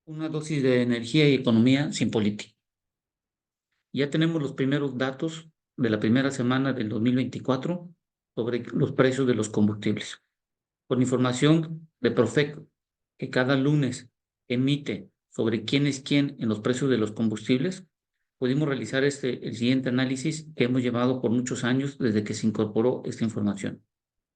Una dosis de energía y economía sin política. Ya tenemos los primeros datos de la primera semana del 2024 sobre los precios de los combustibles. Con información de Profeco, que cada lunes emite sobre quién es quién en los precios de los combustibles, pudimos realizar el siguiente análisis que hemos llevado por muchos años desde que se incorporó esta información.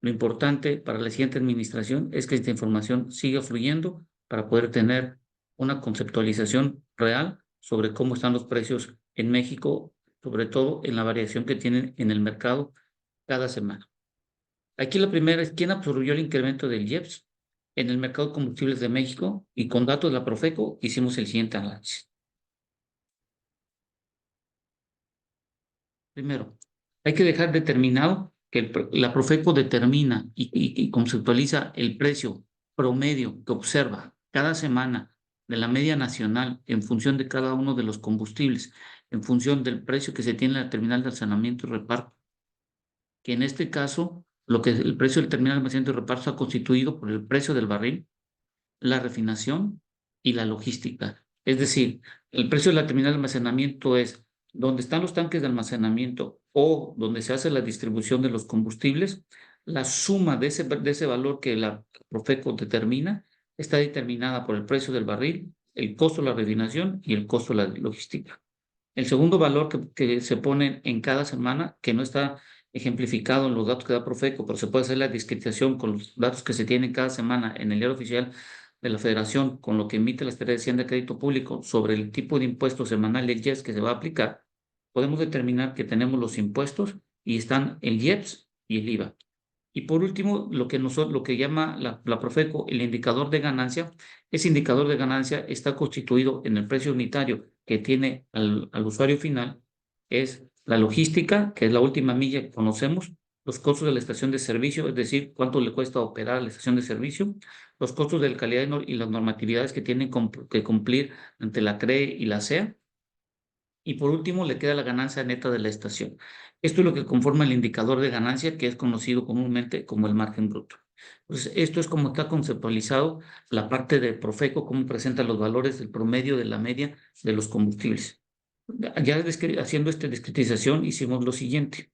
Lo importante para la siguiente administración es que esta información siga fluyendo para poder tener una conceptualización real sobre cómo están los precios en México, sobre todo en la variación que tienen en el mercado cada semana. Aquí la primera es quién absorbió el incremento del IEPS en el mercado de combustibles de México, y con datos de la Profeco hicimos el siguiente análisis. Primero, hay que dejar determinado que la Profeco determina y conceptualiza el precio promedio que observa cada semana de la media nacional en función de cada uno de los combustibles, en función del precio que se tiene en la terminal de almacenamiento y reparto, que en este caso el precio del terminal de almacenamiento y reparto está constituido por el precio del barril, la refinación y la logística. Es decir, el precio de la terminal de almacenamiento es donde están los tanques de almacenamiento o donde se hace la distribución de los combustibles. La suma de ese valor que la Profeco determina está determinada por el precio del barril, el costo de la refinación y el costo de la logística. El segundo valor que se pone en cada semana, que no está ejemplificado en los datos que da Profeco, pero se puede hacer la discriminación con los datos que se tienen cada semana en el diario oficial de la Federación, con lo que emite la Secretaría de Hacienda de Crédito Público sobre el tipo de impuesto semanal del IEPS que se va a aplicar, podemos determinar que tenemos los impuestos y están el IEPS y el IVA. Y por último, lo que llama la Profeco el indicador de ganancia. Ese indicador de ganancia está constituido en el precio unitario que tiene al usuario final, es la logística, que es la última milla que conocemos, los costos de la estación de servicio, es decir, cuánto le cuesta operar la estación de servicio, los costos de la calidad y las normatividades que tienen que cumplir ante la CRE y la SEA, y por último le queda la ganancia neta de la estación. Esto es lo que conforma el indicador de ganancia, que es conocido comúnmente como el margen bruto. Entonces, esto es como está conceptualizado la parte de Profeco, cómo presenta los valores del promedio de la media de los combustibles. Ya haciendo esta descriptización hicimos lo siguiente.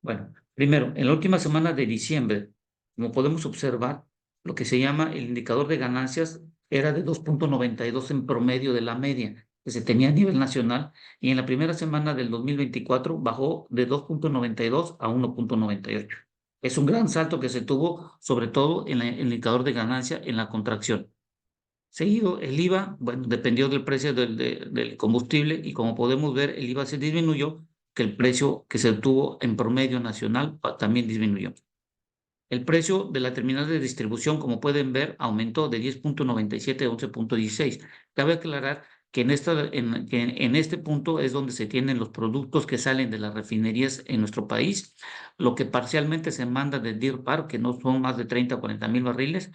Bueno, primero, en la última semana de diciembre, como podemos observar, lo que se llama el indicador de ganancias era de 2.92 en promedio de la media que se tenía a nivel nacional, y en la primera semana del 2024 bajó de 2.92 a 1.98. Es un gran salto que se tuvo, sobre todo en el indicador de ganancia en la contracción. Seguido, el IVA, bueno, dependió del precio del combustible, y como podemos ver, el IVA se disminuyó, que el precio que se tuvo en promedio nacional también disminuyó. El precio de la terminal de distribución, como pueden ver, aumentó de 10.97 a 11.16. Cabe aclarar que en este punto es donde se tienen los productos que salen de las refinerías en nuestro país, lo que parcialmente se manda de Deer Park, que no son más de 30 o 40 mil barriles,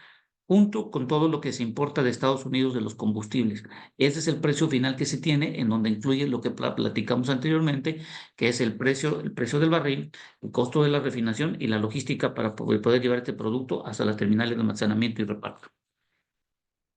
junto con todo lo que se importa de Estados Unidos de los combustibles. Ese es el precio final que se tiene, en donde incluye lo que platicamos anteriormente, que es el precio del barril, el costo de la refinación y la logística para poder llevar este producto hasta las terminales de almacenamiento y reparto.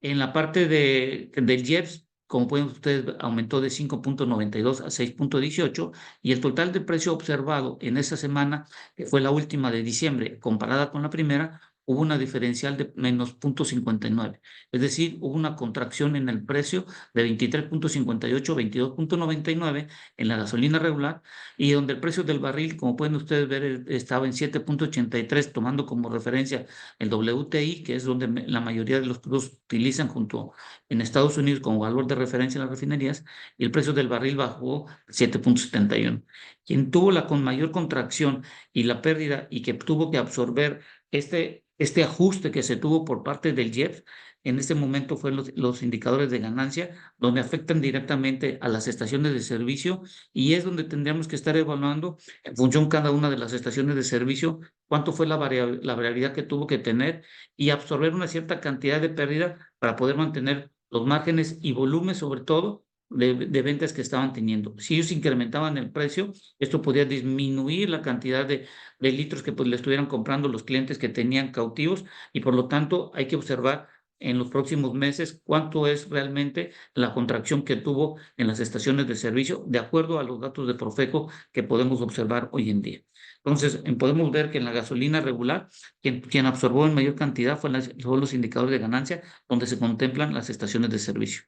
En la parte del IEPS, como pueden ustedes ver, aumentó de 5.92 a 6.18, y el total de precio observado en esa semana, que fue la última de diciembre, comparada con la primera, hubo una diferencial de menos 0.59. Es decir, hubo una contracción en el precio de 23.58 a 22.99 en la gasolina regular, y donde el precio del barril, como pueden ustedes ver, estaba en 7.83, tomando como referencia el WTI, que es donde la mayoría de los crudos utilizan junto en Estados Unidos como valor de referencia en las refinerías, y el precio del barril bajó 7.71. Quien tuvo la con mayor contracción y la pérdida, y que tuvo que absorber este ajuste que se tuvo por parte del IEPS, en este momento fueron los indicadores de ganancia, donde afectan directamente a las estaciones de servicio, y es donde tendríamos que estar evaluando en función cada una de las estaciones de servicio cuánto fue la variabilidad que tuvo que tener, y absorber una cierta cantidad de pérdida para poder mantener los márgenes y volumen, sobre todo, de ventas que estaban teniendo. Si ellos incrementaban el precio, esto podía disminuir la cantidad de litros que pues, le estuvieran comprando los clientes que tenían cautivos, y por lo tanto hay que observar en los próximos meses cuánto es realmente la contracción que tuvo en las estaciones de servicio, de acuerdo a los datos de Profeco que podemos observar hoy en día. Entonces, podemos ver que en la gasolina regular, quien absorbó en mayor cantidad fueron los indicadores de ganancia, donde se contemplan las estaciones de servicio.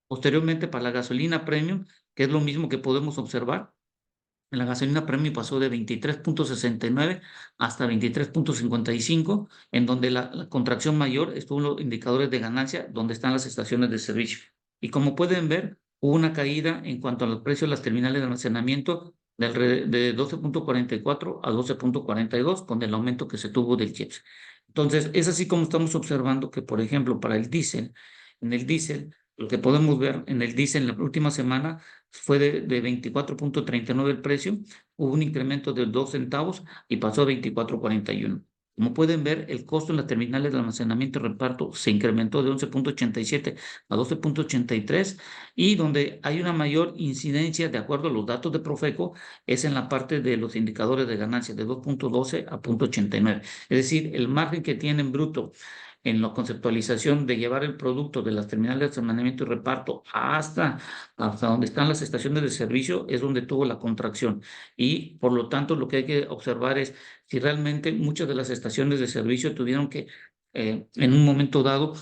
Posteriormente, para la gasolina premium, que es lo mismo que podemos observar, la gasolina premium pasó de 23.69 hasta 23.55, en donde la contracción mayor estuvo en los indicadores de ganancia, donde están las estaciones de servicio. Y como pueden ver, hubo una caída en cuanto al precio de las terminales de almacenamiento de 12.44 a 12.42, con el aumento que se tuvo del IEPS. Entonces, es así como estamos observando que, por ejemplo, para el diésel, en el diésel, lo que podemos ver en el diésel en la última semana fue de 24.39 el precio, hubo un incremento de 2 centavos y pasó a 24.41. Como pueden ver, el costo en las terminales de almacenamiento y reparto se incrementó de 11.87 a 12.83, y donde hay una mayor incidencia, de acuerdo a los datos de Profeco, es en la parte de los indicadores de ganancia de 2.12 a 0.89. Es decir, el margen que tienen bruto en la conceptualización de llevar el producto de las terminales de almacenamiento y reparto hasta donde están las estaciones de servicio, es donde tuvo la contracción. Y por lo tanto, lo que hay que observar es si realmente muchas de las estaciones de servicio tuvieron que, en un momento dado,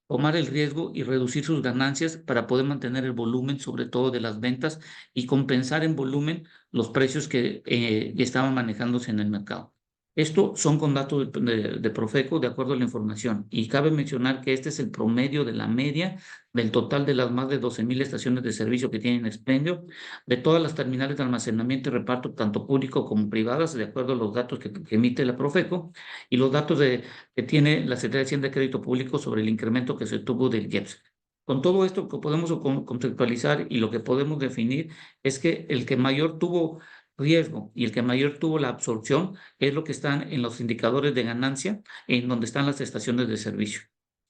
tomar el riesgo y reducir sus ganancias para poder mantener el volumen, sobre todo de las ventas, y compensar en volumen los precios que estaban manejándose en el mercado. Esto son con datos de Profeco, de acuerdo a la información. Y cabe mencionar que este es el promedio de la media del total de las más de 12,000 estaciones de servicio que tienen expendio, de todas las terminales de almacenamiento y reparto, tanto público como privadas, de acuerdo a los datos que emite la Profeco, y los datos que tiene la Secretaría de Hacienda y Crédito Público sobre el incremento que se tuvo del IEPS. Con todo esto que podemos conceptualizar y lo que podemos definir es que el que mayor tuvo riesgo y el que mayor tuvo la absorción es lo que están en los indicadores de ganancia, en donde están las estaciones de servicio.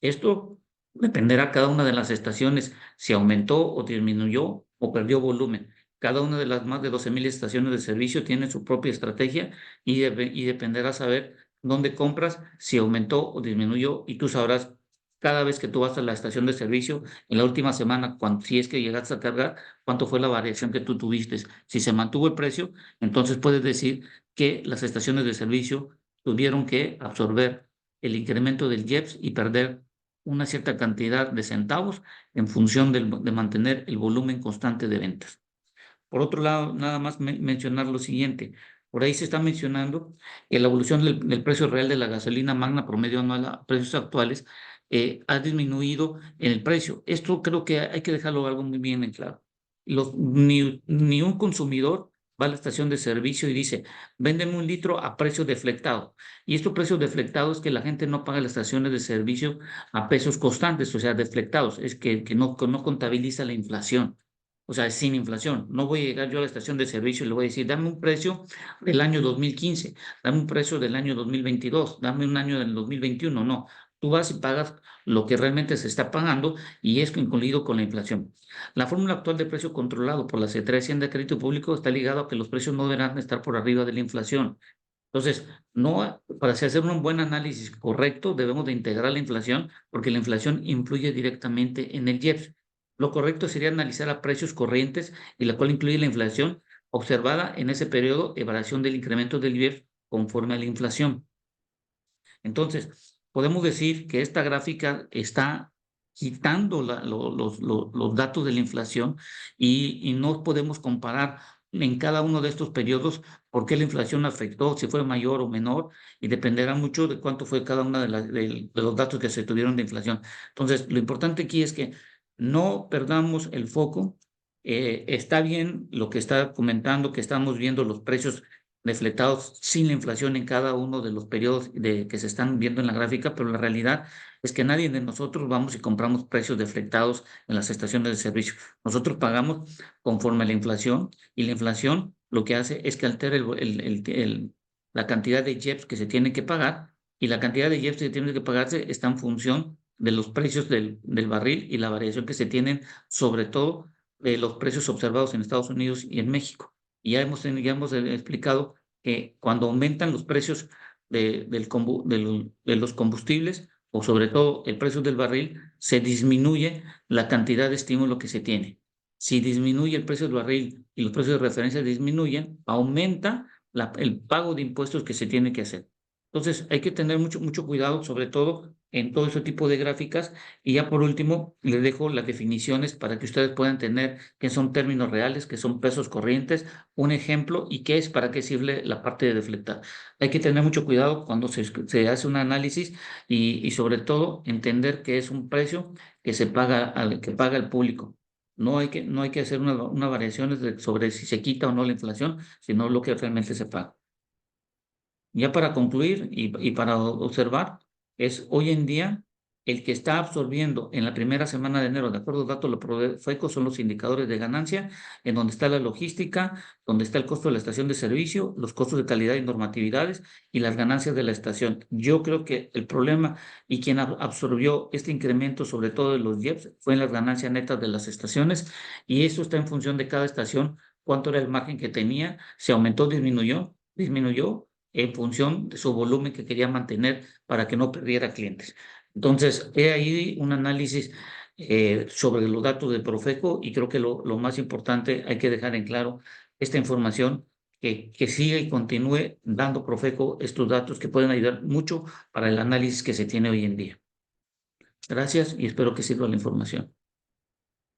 Esto dependerá cada una de las estaciones si aumentó o disminuyó o perdió volumen. Cada una de las más de 12,000 estaciones de servicio tiene su propia estrategia y dependerá saber dónde compras, si aumentó o disminuyó, y tú sabrás cada vez que tú vas a la estación de servicio en la última semana, si es que llegaste a cargar, cuánto fue la variación que tú tuviste. Si se mantuvo el precio, entonces puedes decir que las estaciones de servicio tuvieron que absorber el incremento del IEPS y perder una cierta cantidad de centavos en función de mantener el volumen constante de ventas. Por otro lado, nada más mencionar lo siguiente. Por ahí se está mencionando que la evolución del precio real de la gasolina magna promedio anual a precios actuales ha disminuido en el precio. Esto creo que hay que dejarlo algo muy bien en claro. Ni un consumidor va a la estación de servicio y dice, venden un litro a precio deflectado. Y estos precios deflectados es que la gente no paga las estaciones de servicio a pesos constantes, o sea, deflectados, es que no contabiliza la inflación. O sea, sin inflación. No voy a llegar yo a la estación de servicio y le voy a decir, dame un precio del año 2015, dame un precio del año 2022, dame un año del 2021. No, tú vas y pagas lo que realmente se está pagando, y es incluido con la inflación. La fórmula actual de precio controlado por la Secretaría de Hacienda y Crédito Público está ligado a que los precios no deberán estar por arriba de la inflación. Entonces, no, para hacer un buen análisis correcto, debemos de integrar la inflación, porque la inflación influye directamente en el IEPS. Lo correcto sería analizar a precios corrientes, y la cual incluye la inflación observada en ese periodo de variación del incremento del IEPS conforme a la inflación. Entonces, podemos decir que esta gráfica está quitando los datos de la inflación, y no podemos comparar en cada uno de estos periodos por qué la inflación afectó, si fue mayor o menor, y dependerá mucho de cuánto fue cada uno de los datos que se tuvieron de inflación. Entonces, lo importante aquí es que no perdamos el foco. Está bien lo que está comentando, que estamos viendo los precios defletados sin la inflación en cada uno de los periodos que se están viendo en la gráfica, pero la realidad es que nadie de nosotros vamos y compramos precios defletados en las estaciones de servicio. Nosotros pagamos conforme a la inflación, y la inflación lo que hace es que altera la cantidad de IEPS que se tiene que pagar, y la cantidad de IEPS que tiene que pagarse está en función de los precios del barril y la variación que se tienen, sobre todo de los precios observados en Estados Unidos y en México. Y ya hemos explicado que cuando aumentan los precios de los combustibles, o sobre todo el precio del barril, se disminuye la cantidad de estímulo que se tiene. Si disminuye el precio del barril y los precios de referencia disminuyen, aumenta el pago de impuestos que se tiene que hacer. Entonces, hay que tener mucho cuidado, sobre todo en todo ese tipo de gráficas. Y ya por último, les dejo las definiciones para que ustedes puedan tener qué son términos reales, qué son pesos corrientes, un ejemplo y qué es, para qué sirve la parte de deflectar. Hay que tener mucho cuidado cuando se hace un análisis y sobre todo entender que es un precio que se paga, que paga el público. No hay que hacer una variación sobre si se quita o no la inflación, sino lo que realmente se paga. Ya para concluir y para observar, es hoy en día el que está absorbiendo en la primera semana de enero, de acuerdo a los datos de la Profeco, son los indicadores de ganancia, en donde está la logística, donde está el costo de la estación de servicio, los costos de calidad y normatividades y las ganancias de la estación. Yo creo que el problema y quien absorbió este incremento, sobre todo de los IEPS, fue en las ganancias netas de las estaciones, y eso está en función de cada estación, cuánto era el margen que tenía, se aumentó, disminuyó en función de su volumen que quería mantener para que no perdiera clientes. Entonces, he ahí un análisis sobre los datos de Profeco, y creo que lo más importante, hay que dejar en claro esta información, que siga y continúe dando Profeco estos datos que pueden ayudar mucho para el análisis que se tiene hoy en día. Gracias y espero que sirva la información.